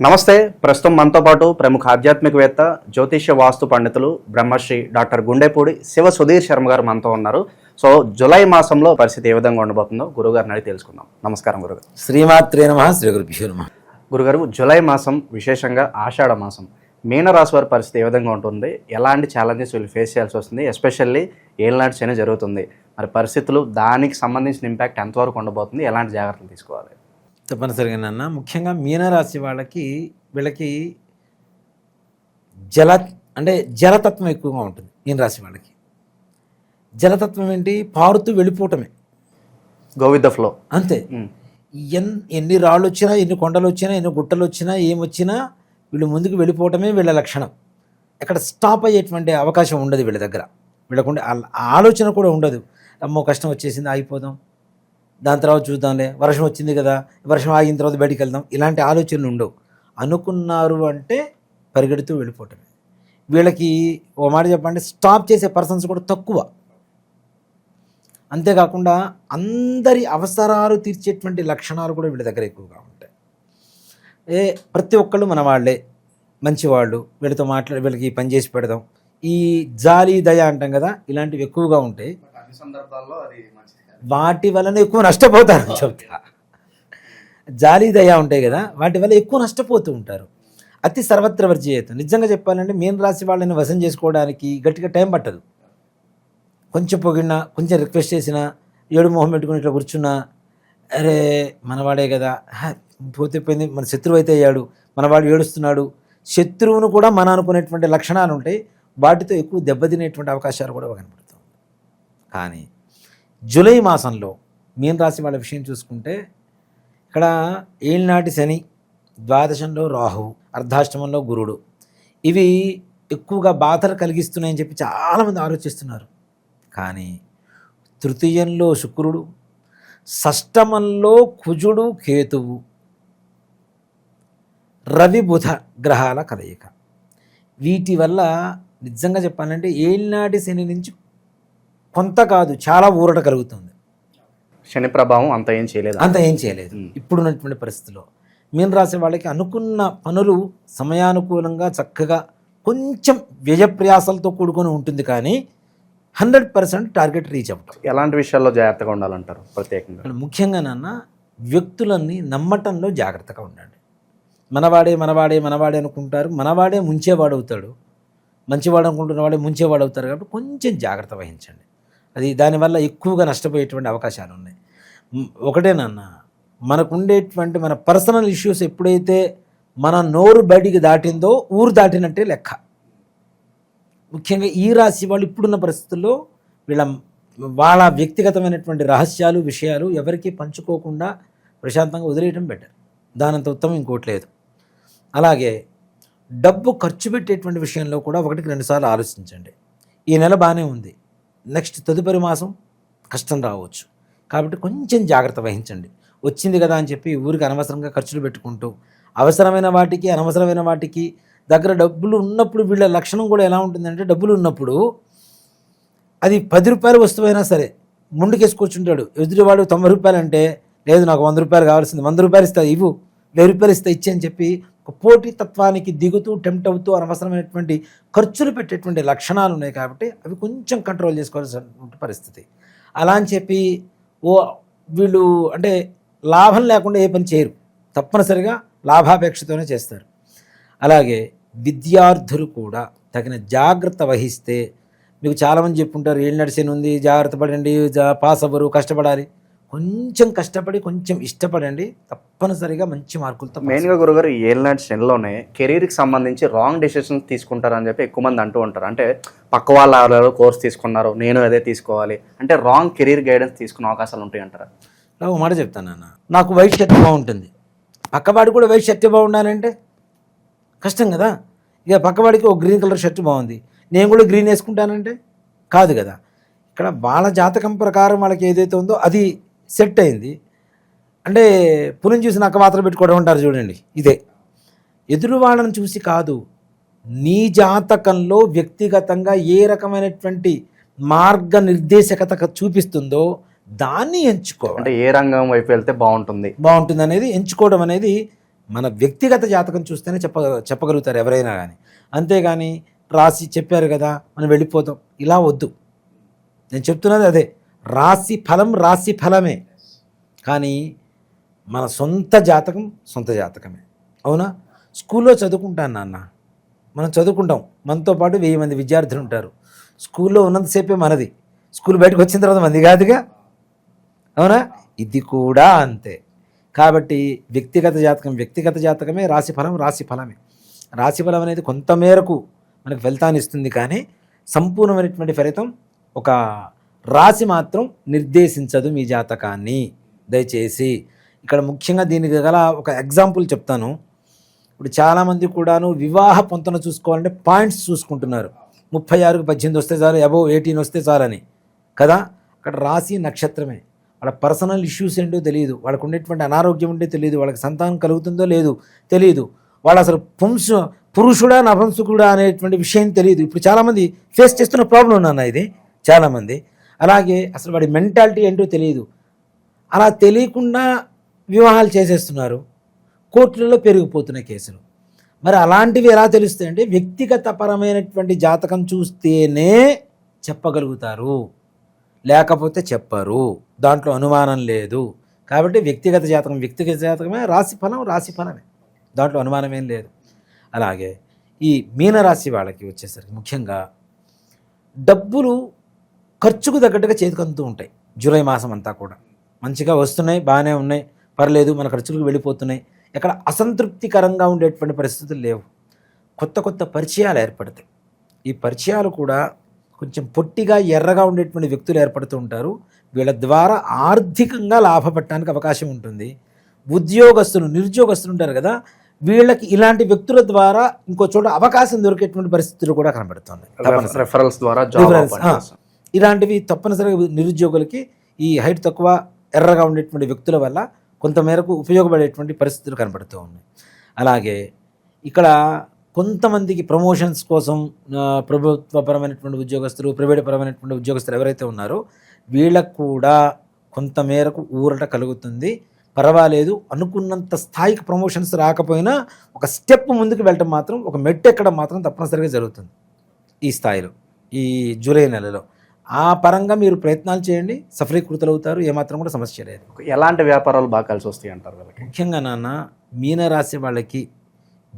నమస్తే. ప్రస్తుతం మనతో పాటు ప్రముఖ ఆధ్యాత్మికవేత్త, జ్యోతిష్య వాస్తు పండితులు బ్రహ్మశ్రీ డాక్టర్ గుండెపూడి శివ సుధీర్ శర్మ గారు మనతో ఉన్నారు. సో జూలై మాసంలో పరిస్థితి ఏ విధంగా ఉండబోతుందో గురుగారిని అడిగి తెలుసుకుందాం. నమస్కారం గురుగారు. శ్రీమాత్రే నమః. శ్రీ గురుభ్యో నమః. గురుగారు, జూలై మాసం, విశేషంగా ఆషాఢ మాసం, మీనరాశి వారి పరిస్థితి ఏ విధంగా ఉంటుంది? ఎలాంటి ఛాలెంజెస్ వీళ్ళు ఫేస్ చేయాల్సి వస్తుంది? ఎస్పెషల్లీ ఏళ్ళనాటి శని జరుగుతుంది. మరి పరిస్థితులు, దానికి సంబంధించిన ఇంపాక్ట్ ఎంతవరకు ఉండబోతుంది? ఎలాంటి జాగ్రత్తలు తీసుకోవాలి? తప్పనిసరిగా నాన్న, ముఖ్యంగా మీనరాశి వీళ్ళకి జలతత్వం ఎక్కువగా ఉంటుంది. మీనరాశి వాళ్ళకి జలతత్వం ఏంటి? పారుతూ వెళ్ళిపోవటమే, గో విత్ ద ఫ్లో. అంతే. ఎన్ని రాళ్ళు వచ్చినా, ఎన్ని కొండలు వచ్చినా, ఎన్ని గుట్టలు వచ్చినా, ఏమొచ్చినా వీళ్ళు ముందుకు వెళ్ళిపోవటమే వీళ్ళ లక్షణం. ఎక్కడ స్టాప్ అయ్యేటువంటి అవకాశం ఉండదు వీళ్ళ దగ్గర. వీళ్ళకుండే ఆలోచన కూడా ఉండదు. అమ్మో కష్టం వచ్చేసింది, ఆగిపోదాం, దాని తర్వాత చూద్దాంలే, వర్షం వచ్చింది కదా, వర్షం ఆగిన తర్వాత బయటికి వెళ్దాం, ఇలాంటి ఆలోచనలు ఉండవు. అనుకున్నారు అంటే పరిగెడుతూ వెళ్ళిపోవటమే. వీళ్ళకి ఓ మాట చెప్పండి, స్టాప్ చేసే పర్సన్స్ కూడా తక్కువ. అంతేకాకుండా అందరి అవసరాలు తీర్చేటువంటి లక్షణాలు కూడా వీళ్ళ దగ్గర ఎక్కువగా ఉంటాయి. ప్రతి ఒక్కళ్ళు మన వాళ్ళే, మంచివాళ్ళు, వీళ్ళతో వీళ్ళకి పని చేసి పెడదాం, ఈ జాలి దయ అంటాం కదా, ఇలాంటివి ఎక్కువగా ఉంటాయి. వాటి వలన ఎక్కువ నష్టపోతారు చెప్తా. జాలి దయ ఉంటాయి కదా, వాటి వల్ల ఎక్కువ నష్టపోతూ ఉంటారు. అతి సర్వత్ర వర్జయేతం. నిజంగా చెప్పాలంటే మీన రాశి వాళ్ళని వశం చేసుకోవడానికి గట్టిగా టైం పట్టదు. కొంచెం పొగిడినా, కొంచెం రిక్వెస్ట్ చేసినా, ఏడు మొహం పెట్టుకుని ఇట్లా కూర్చున్నా, అరే మనవాడే కదా, పోతే పోయింది, మన శత్రువు అయితే అయ్యాడు, మనవాడు ఏడుస్తున్నాడు. శత్రువును కూడా మన అనుకునేటువంటి లక్షణాలు ఉంటాయి. వాటితో ఎక్కువ దెబ్బతినేటువంటి అవకాశాలు కూడా కనపడుతుంది. కానీ జూలై మాసంలో మీన రాశి వాళ్ళ విషయం చూసుకుంటే, ఇక్కడ ఏళ్ళనాటి శని, ద్వాదశంలో రాహువు, అర్ధాష్టమంలో గురుడు, ఇవి ఎక్కువగా బాధలు కలిగిస్తున్నాయని చెప్పి చాలామంది ఆలోచిస్తున్నారు. కానీ తృతీయంలో శుక్రుడు, షష్టమంలో కుజుడు, కేతువు, రవి బుధ గ్రహాల కలయిక. వీటి వల్ల నిజంగా చెప్పాలంటే ఏళ్ళనాటి శని నుంచి కొంత కాదు, చాలా ఊరట కలుగుతుంది. శని ప్రభావం అంత ఏం చేయలేదు. ఇప్పుడున్నటువంటి పరిస్థితిలో మీన రాశి వాళ్ళకి అనుకున్న పనులు సమయానుకూలంగా చక్కగా, కొంచెం వ్యయప్రయాసాలతో కూడుకొని ఉంటుంది, కానీ 100% టార్గెట్ రీచ్ అవ్వటం. ఎలాంటి విషయాల్లో జాగ్రత్తగా ఉండాలంటారు ప్రత్యేకంగా? ముఖ్యంగా నాన్న, వ్యక్తులన్నీ నమ్మటంలో జాగ్రత్తగా ఉండండి. మనవాడే అనుకుంటారు, మనవాడే ముంచేవాడు అవుతాడు. మంచివాడు అనుకుంటున్న వాడే ముంచేవాడు అవుతారు. కాబట్టి కొంచెం జాగ్రత్త వహించండి. అది దానివల్ల ఎక్కువగా నష్టపోయేటువంటి అవకాశాలు ఉన్నాయి. ఒకటేనన్న, మనకుండేటువంటి మన పర్సనల్ ఇష్యూస్ ఎప్పుడైతే మన నోరు బయటికి దాటిందో ఊరు దాటినట్టే లెక్క. ముఖ్యంగా ఈ రాశి వాళ్ళు ఇప్పుడున్న పరిస్థితుల్లో వాళ్ళ వ్యక్తిగతమైనటువంటి రహస్యాలు, విషయాలు ఎవరికీ పంచుకోకుండా ప్రశాంతంగా వదిలేయడం బెటర్. దానంత ఉత్తమం ఇంకోటి లేదు. అలాగే డబ్బు ఖర్చు పెట్టేటువంటి విషయంలో కూడా 1-2 సార్లు ఆలోచించండి. ఈ నెల బాగానే ఉంది, నెక్స్ట్ తదుపరి మాసం కష్టం రావచ్చు. కాబట్టి కొంచెం జాగ్రత్త వహించండి. వచ్చింది కదా అని చెప్పి ఊరికి అనవసరంగా ఖర్చులు పెట్టుకుంటూ, అవసరమైన వాటికి అనవసరమైన వాటికి దగ్గర డబ్బులు ఉన్నప్పుడు వీళ్ళ లక్షణం కూడా ఎలా ఉంటుందంటే, డబ్బులు ఉన్నప్పుడు అది 10 రూపాయల వస్తువైనా సరే ముందుకేసుకొచ్చుంటాడు. ఎదుటివాడు 90 రూపాయలు అంటే, లేదు నాకు 100 రూపాయలు కావాల్సింది, 100 రూపాయలు ఇస్తా, 1000 రూపాయలు ఇస్తా, ఇచ్చే అని చెప్పి ఒక పోటీ తత్వానికి దిగుతూ, టెంప్ట్ అవుతూ అనవసరమైనటువంటి ఖర్చులు పెట్టేటువంటి లక్షణాలు ఉన్నాయి. కాబట్టి అవి కొంచెం కంట్రోల్ చేసుకోవాల్సిన పరిస్థితి. అలా అని చెప్పి వీళ్ళు అంటే లాభం లేకుండా ఏ పని చేయరు, తప్పనిసరిగా లాభాపేక్షతోనే చేస్తారు. అలాగే విద్యార్థులు కూడా తగిన జాగ్రత్త వహిస్తే, మీకు చాలామంది చెప్పుంటారు ఏళ్ళనాటి శని ఉంది, జాగ్రత్త పడండి, పాస్ అవ్వరు, కష్టపడాలి. కొంచెం కష్టపడి, కొంచెం ఇష్టపడండి, తప్పనిసరిగా మంచి మార్కులతో. మెయిన్గా గురుగారు, ఈ ఏళ్ళనాటి శనిలోనే కెరీర్కి సంబంధించి రాంగ్ డెసిషన్స్ తీసుకుంటారని చెప్పి ఎక్కువ మంది అంటూ ఉంటారు. అంటే పక్క వాళ్ళ ఎవరో కోర్స్ తీసుకున్నారు, నేను అదే తీసుకోవాలి అంటే రాంగ్ కెరీర్ గైడెన్స్ తీసుకునే అవకాశాలు ఉంటాయి అంటారా? ఒక మాట చెప్తాను నాన్న, నాకు వైట్ షర్ట్ బాగుంటుంది, పక్కవాడు కూడా వైట్ షర్ట్ బాగుండాలంటే కష్టం కదా. ఇక పక్కవాడికి ఒక గ్రీన్ కలర్ షర్ట్ బాగుంది, నేను కూడా గ్రీన్ వేసుకుంటానంటే కాదు కదా. ఇక్కడ వాళ్ళ జాతకం ప్రకారం వాళ్ళకి ఏదైతే ఉందో అది సెట్ అయింది. అంటే పులిని చూసి నక్క మాత్రం పెట్టుకోవడం అంటారు చూడండి, ఇదే. ఎదురు వాళ్ళని చూసి కాదు, నీ జాతకంలో వ్యక్తిగతంగా ఏ రకమైనటువంటి మార్గ నిర్దేశకత చూపిస్తుందో దాన్ని ఎంచుకోవాలి. అంటే ఏ రంగం వైపు వెళ్తే బాగుంటుంది అనేది ఎంచుకోవడం అనేది మన వ్యక్తిగత జాతకం చూస్తేనే చెప్పగలుగుతారు ఎవరైనా కానీ. అంతేగాని రాసి చెప్పారు కదా మనం వెళ్ళిపోతాం, ఇలా వద్దు. నేను చెప్తున్నది అదే, రాశి ఫలం రాశి ఫలమే, కానీ మన సొంత జాతకం సొంత జాతకమే. అవునా? స్కూల్లో చదువుకుంటాను నాన్న, మనం చదువుకుంటాం, మనతో పాటు 1000 మంది విద్యార్థులు ఉంటారు. స్కూల్లో ఉన్నంతసేపే మనది, స్కూల్ బయటకు వచ్చిన తర్వాత మంది కాదుగా. అవునా? ఇది కూడా అంతే. కాబట్టి వ్యక్తిగత జాతకం వ్యక్తిగత జాతకమే, రాశి ఫలం రాశి ఫలమే. రాశి ఫలం అనేది కొంత మేరకు మనకు ఫలితాన్ని ఇస్తుంది, కానీ సంపూర్ణమైనటువంటి ఫలితం ఒక రాశి మాత్రం నిర్దేశించదు మీ జాతకాన్ని. దయచేసి ఇక్కడ ముఖ్యంగా దీనికి గల ఒక ఎగ్జాంపుల్ చెప్తాను. ఇప్పుడు చాలామంది కూడాను వివాహ పొంతన చూసుకోవాలంటే పాయింట్స్ చూసుకుంటున్నారు. 36కి 18 వస్తే చాలు, అబోవ్ 18 వస్తే చాలని కదా. అక్కడ రాశి నక్షత్రమే. వాళ్ళ పర్సనల్ ఇష్యూస్ ఏంటో తెలియదు, వాళ్ళకు ఉండేటువంటి అనారోగ్యం ఉంటే తెలియదు, వాళ్ళకి సంతానం కలుగుతుందో లేదు తెలియదు, వాళ్ళు అసలు పురుషుడా నపుంసకుడా అనేటువంటి విషయం తెలియదు. ఇప్పుడు చాలామంది ఫేస్ చేస్తున్న ప్రాబ్లం నాన్న ఇది చాలామంది. అలాగే అసలు వాడి మెంటాలిటీ ఏంటో తెలియదు. అలా తెలియకుండా వివాహాలు చేసేస్తున్నారు, కోర్టులలో పెరిగిపోతున్నాయి కేసులు. మరి అలాంటివి ఎలా తెలుస్తాయంటే వ్యక్తిగత పరమైనటువంటి జాతకం చూస్తేనే చెప్పగలుగుతారు, లేకపోతే చెప్పరు, దాంట్లో అనుమానం లేదు. కాబట్టి వ్యక్తిగత జాతకమే, రాశి ఫలం రాశి ఫలమే, దాంట్లో అనుమానం ఏం లేదు. అలాగే ఈ మీనరాశి వాళ్ళకి వచ్చేసరికి ముఖ్యంగా డబ్బులు ఖర్చుకు తగ్గట్టుగా చేతికి అందుతూ ఉంటాయి. జూలై మాసం అంతా కూడా మంచిగా వస్తున్నాయి, బాగానే ఉన్నాయి, పర్లేదు, మన ఖర్చులకు వెళ్ళిపోతున్నాయి. ఎక్కడ అసంతృప్తికరంగా ఉండేటువంటి పరిస్థితులు లేవు. కొత్త కొత్త పరిచయాలు ఏర్పడతాయి. ఈ పరిచయాలు కూడా కొంచెం పొట్టిగా ఎర్రగా ఉండేటువంటి వ్యక్తులు ఏర్పడుతూ ఉంటారు. వీళ్ళ ద్వారా ఆర్థికంగా లాభపడటానికి అవకాశం ఉంటుంది. ఉద్యోగస్తులు నిరుద్యోగస్తులు ఉంటారు కదా, వీళ్ళకి ఇలాంటి వ్యక్తుల ద్వారా ఇంకో చోట అవకాశం దొరికేటువంటి పరిస్థితులు కూడా కనబడుతుంది. రెఫరల్స్ ద్వారా ఇలాంటివి తప్పనిసరిగా నిరుద్యోగులకి ఈ హైట్ తక్కువ ఎర్రగా ఉండేటువంటి వ్యక్తుల వల్ల కొంతమేరకు ఉపయోగపడేటువంటి పరిస్థితులు కనబడుతూ ఉన్నాయి. అలాగే ఇక్కడ కొంతమందికి ప్రమోషన్స్ కోసం ప్రభుత్వపరమైనటువంటి ఉద్యోగస్తులు, ప్రైవేట్ పరమైనటువంటి ఉద్యోగస్తులు ఎవరైతే ఉన్నారో వీళ్ళకు కూడా కొంతమేరకు ఊరట కలుగుతుంది. పర్వాలేదు, అనుకున్నంత స్థాయికి ప్రమోషన్స్ రాకపోయినా ఒక స్టెప్ ముందుకు వెళ్ళటం మాత్రం, ఒక మెట్టు ఎక్కడం మాత్రం తప్పనిసరిగా జరుగుతుంది ఈ స్థాయిలో, ఈ జూలై నెలలో. ఆ పరంగా మీరు ప్రయత్నాలు చేయండి, సఫలీకృతులవుతారు, ఏమాత్రం కూడా సమస్య లేదు. ఎలాంటి వ్యాపారాలు బాగా కలిసి వస్తాయి అంటారు వాళ్ళకి? ముఖ్యంగా నాన్న మీనరాశి వాళ్ళకి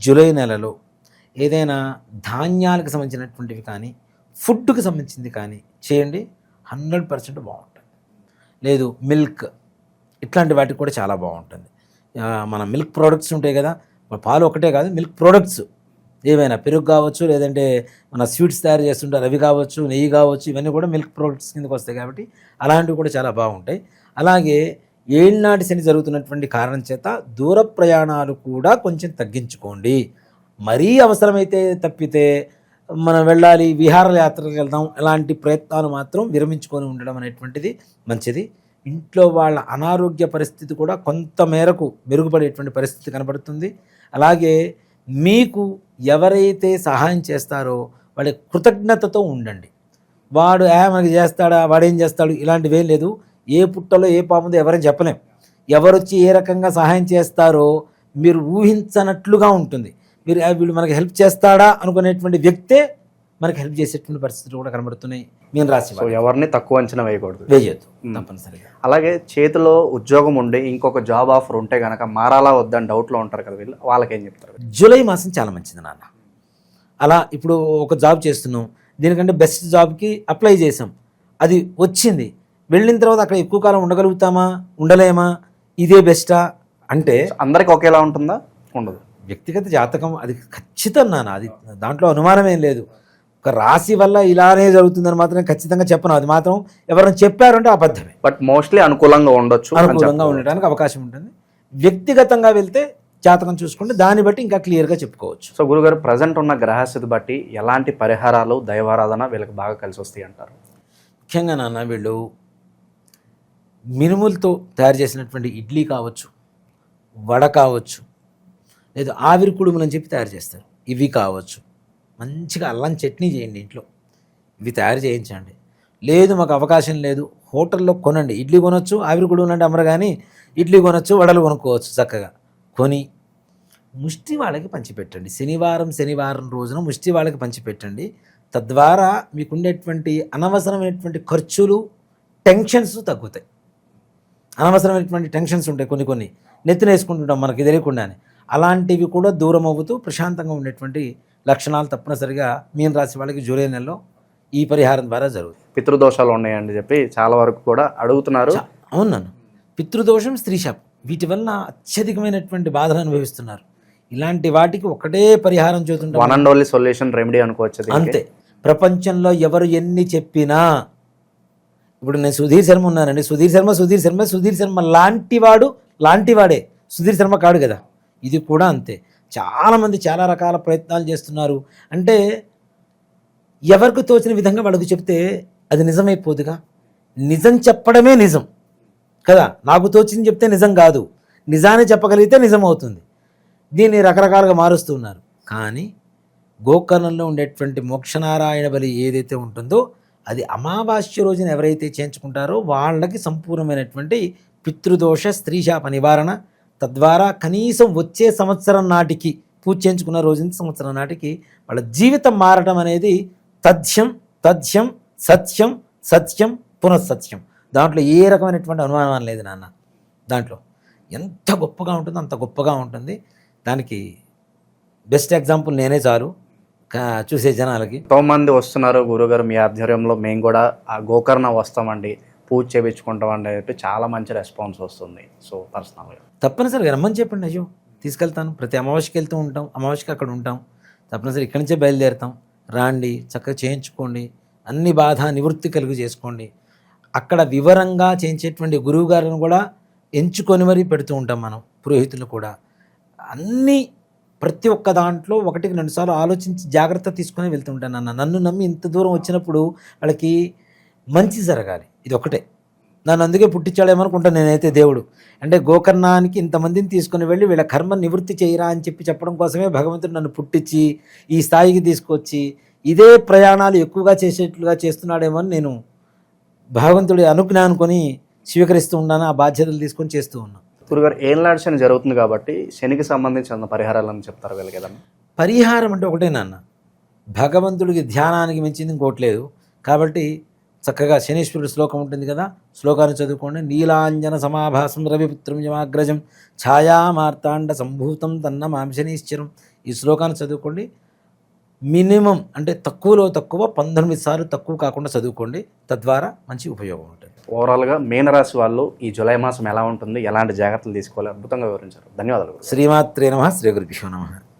జూలై నెలలో ఏదైనా ధాన్యాలకు సంబంధించినటువంటివి కానీ ఫుడ్కి సంబంధించింది కానీ చేయండి, 100% బాగుంటుంది. లేదు మిల్క్ ఇట్లాంటి వాటికి కూడా చాలా బాగుంటుంది. మన మిల్క్ ప్రోడక్ట్స్ ఉంటాయి కదా, పాలు ఒకటే కాదు, మిల్క్ ప్రోడక్ట్స్ ఏవైనా, పెరుగు కావచ్చు, లేదంటే మన స్వీట్స్ తయారు చేస్తుంటారు అవి కావచ్చు, నెయ్యి కావచ్చు, ఇవన్నీ కూడా మిల్క్ ప్రోడక్ట్స్ కిందకి వస్తాయి. కాబట్టి అలాంటివి కూడా చాలా బాగుంటాయి. అలాగే ఏళ్ళనాటి శని జరుగుతున్నటువంటి కారణం చేత దూర ప్రయాణాలు కూడా కొంచెం తగ్గించుకోండి. మరీ అవసరమైతే తప్పితే మనం వెళ్ళాలి, విహారయాత్రకు వెళ్దాం, ఇలాంటి ప్రయత్నాలు మాత్రం విరమించుకొని ఉండడం అనేటువంటిది మంచిది. ఇంట్లో వాళ్ళ అనారోగ్య పరిస్థితి కూడా కొంత మేరకు మెరుగుపడేటువంటి పరిస్థితి కనబడుతుంది. అలాగే మీకు ఎవరైతే సహాయం చేస్తారో వాళ్ళ కృతజ్ఞతతో ఉండండి. వాడు మనకి చేస్తాడా, వాడేం చేస్తాడు, ఇలాంటివేం లేదు. ఏ పుట్టలో ఏ పాముందో ఎవరైనా చెప్పలేం. ఎవరొచ్చి ఏ రకంగా సహాయం చేస్తారో మీరు ఊహించనట్లుగా ఉంటుంది. వీళ్ళు మనకి హెల్ప్ చేస్తాడా అనుకునేటువంటి వ్యక్తే మనకి హెల్ప్ చేసేటువంటి పరిస్థితులు కూడా కనబడుతున్నాయి. మీన రాశి ఎవరిని తక్కువ అంచనా వేయకూడదు, వేయద్దు తప్పనిసరిగా. అలాగే చేతిలో ఉద్యోగం ఉండి ఇంకొక జాబ్ ఆఫర్ ఉంటే కనుక మారాలా వద్దని డౌట్లో ఉంటారు కదా, వీళ్ళు వాళ్ళకేం చెప్తారు? జూలై మాసం చాలా మంచిది నాన్న. అలా ఇప్పుడు ఒక జాబ్ చేస్తున్నాం, దీనికంటే బెస్ట్ జాబ్కి అప్లై చేసాం, అది వచ్చింది, వెళ్ళిన తర్వాత అక్కడ ఎక్కువ కాలం ఉండగలుగుతామా, ఉండలేమా, ఇదే బెస్టా అంటే అందరికి ఒకేలా ఉంటుందా? ఉండదు. వ్యక్తిగత జాతకం అది ఖచ్చితం నాన్న, అది దాంట్లో అనుమానం ఏం లేదు. ఒక రాశి వల్ల ఇలానే జరుగుతుందని మాత్రం ఖచ్చితంగా చెప్పను, అది మాత్రం ఎవరైనా చెప్పారంటే అబద్ధమే. బట్ మోస్ట్లీ అనుకూలంగా ఉండొచ్చు, అనుకూలంగా ఉండడానికి అవకాశం ఉంటుంది. వ్యక్తిగతంగా వెళ్తే జాతకం చూసుకుంటే దాన్ని బట్టి ఇంకా క్లియర్గా చెప్పుకోవచ్చు. సో గురుగారు, ప్రజెంట్ ఉన్న గ్రహస్థితి బట్టి ఎలాంటి పరిహారాలు, దైవారాధన వీళ్ళకి బాగా కలిసి వస్తాయి అంటారు? ముఖ్యంగా నాన్న వీళ్ళు మినుములతో తయారు చేసినటువంటి ఇడ్లీ కావచ్చు, వడ కావచ్చు, లేదు ఆవిరి కుడుములు అని చెప్పి తయారు చేస్తారు, ఇవి కావచ్చు. మంచిగా అల్లం చట్నీ చేయండి ఇంట్లో, ఇవి తయారు చేయించండి. లేదు మాకు అవకాశం లేదు, హోటల్లో కొనండి. ఇడ్లీ కొనొచ్చు, ఆవిరి కుడుములు అంటే అమ్మరు, కానీ ఇడ్లీ కొనొచ్చు, వడలు కొనుక్కోవచ్చు. చక్కగా కొని ముష్టి వాళ్ళకి పంచిపెట్టండి. శనివారం రోజున ముష్టి వాళ్ళకి పంచిపెట్టండి. తద్వారా మీకుండేటువంటి అనవసరమైనటువంటి ఖర్చులు, టెన్షన్స్ తగ్గుతాయి. అనవసరమైనటువంటి టెన్షన్స్ ఉంటాయి కొన్ని నెత్తిన వేసుకుంటుంటాం మనకి తెలియకుండానే. అలాంటివి కూడా దూరం అవుతూ ప్రశాంతంగా ఉండేటువంటి లక్షణాలు తప్పనిసరిగా మీన రాశి వాళ్ళకి జూలై నెలలో ఈ పరిహారం ద్వారా జరుగుతుంది. పితృదోషాలు ఉన్నాయని చెప్పి చాలా వరకు కూడా అడుగుతున్నారు. అవును నాన్న, పితృదోషం, స్త్రీ శాపం వీటి వల్ల అత్యధికమైనటువంటి బాధలు అనుభవిస్తున్నారు. ఇలాంటి వాటికి ఒకటే పరిహారం చూస్తుంటాం. One and only solution remedy అనుకోవచ్చు దీనికి. అంతే. ప్రపంచంలో ఎవరు ఎన్ని చెప్పినా, ఇప్పుడు నేను సుధీర్ శర్మ ఉన్నానండి, సుధీర్ శర్మ లాంటివాడే సుధీర్ శర్మ కాడు కదా. ఇది కూడా అంతే. చాలామంది చాలా రకాల ప్రయత్నాలు చేస్తున్నారు. అంటే ఎవరికి తోచిన విధంగా వాళ్ళకు చెప్తే అది నిజమైపోదుగా. నిజం చెప్పడమే నిజం కదా. నాకు తోచింది చెప్తే నిజం కాదు, నిజాన్ని చెప్పగలిగితే నిజం అవుతుంది. దీన్ని రకరకాలుగా మారుస్తూ ఉన్నారు. కానీ గోకర్ణంలో ఉండేటువంటి మోక్షనారాయణ బలి ఏదైతే ఉంటుందో అది అమావాస్య రోజున ఎవరైతే చేయించుకుంటారో వాళ్ళకి సంపూర్ణమైనటువంటి పితృదోష, స్త్రీశాప నివారణ, తద్వారా కనీసం వచ్చే సంవత్సరం నాటికి పూజ చేయించుకున్న రోజు నుంచి సంవత్సరం నాటికి వాళ్ళ జీవితం మారటం అనేది తథ్యం తథ్యం సత్యం సత్యం పునఃసత్యం. దాంట్లో ఏ రకమైనటువంటి అనుమానం లేదు నాన్న. దాంట్లో ఎంత గొప్పగా ఉంటుందో అంత గొప్పగా ఉంటుంది. దానికి బెస్ట్ ఎగ్జాంపుల్ నేనే చాలు చూసే జనాలకి. ఎంతోమంది వస్తున్నారు గురుగారు మీ ఆధ్వర్యంలో, మేము కూడా ఆ గోకర్ణ వస్తామండి, పూజ చేయించుకుంటామండి అంటే చాలా మంచి రెస్పాన్స్ వస్తుంది. సో పర్సనల్గా తప్పనిసరిగా రమ్మని చెప్పండి. అయ్యో తీసుకెళ్తాను. ప్రతి అమావాస్యకి వెళ్తూ ఉంటాం, అమావాస్యకి అక్కడ ఉంటాం. తప్పనిసరి ఇక్కడి నుంచే బయలుదేరుతాం. రాండి, చక్కగా చేయించుకోండి, అన్ని బాధ నివృత్తి కలుగు చేసుకోండి. అక్కడ వివరంగా చేయించేటువంటి గురువు గారిని కూడా ఎంచుకొని మరీ పెడుతూ ఉంటాం మనం, పురోహితులు కూడా. అన్నీ ప్రతి ఒక్క దాంట్లో 1-2 సార్లు ఆలోచించి జాగ్రత్త తీసుకొని వెళ్తుంటాను అన్న. నన్ను నమ్మి ఇంత దూరం వచ్చినప్పుడు వాళ్ళకి మంచి జరగాలి, ఇది ఒకటే. నన్ను అందుకే పుట్టించాడేమనుకుంటాను నేనైతే దేవుడు. అంటే గోకర్ణానికి ఇంతమందిని తీసుకుని వెళ్ళి వీళ్ళ కర్మ నివృత్తి చేయరా అని చెప్పడం కోసమే భగవంతుడు నన్ను పుట్టించి ఈ స్థాయికి తీసుకొచ్చి ఇదే ప్రయాణాలు ఎక్కువగా చేసేట్లుగా చేస్తున్నాడేమో అని నేను భగవంతుడి అనుజ్ఞానుకొని స్వీకరిస్తూ ఉన్నాను. ఆ బాధ్యతలు తీసుకొని చేస్తూ ఉన్నాను. గురుగారు ఏళ్ళనాడు శని జరుగుతుంది కాబట్టి శనికి సంబంధించిన పరిహారాలను చెప్తారు వీళ్ళకి ఏదన్నా? పరిహారం అంటే ఒకటే నాన్న, భగవంతుడికి ధ్యానానికి మించింది ఇంకోట్లేదు. కాబట్టి చక్కగా శనీశ్వరుడు శ్లోకం ఉంటుంది కదా, శ్లోకాన్ని చదువుకోండి. నీలాంజన సమాభాసం రవిపుత్రం యమాగ్రజం ఛాయామార్తాండ సంభూతం తన్న మాంశనీశ్వరం. ఈ శ్లోకాన్ని చదువుకోండి. మినిమం అంటే తక్కువలో తక్కువ 19 సార్లు తక్కువ కాకుండా చదువుకోండి. తద్వారా మంచి ఉపయోగం ఉంటుంది. ఓవరాల్గా మీనరాశి వాళ్ళు ఈ జూలై మాసం ఎలా ఉంటుంది, ఎలాంటి జాగ్రత్తలు తీసుకోవాలి, అద్భుతంగా వివరించారు. ధన్యవాదాలు. శ్రీమాత్రే నమః. శ్రీ గురుభ్యో నమః.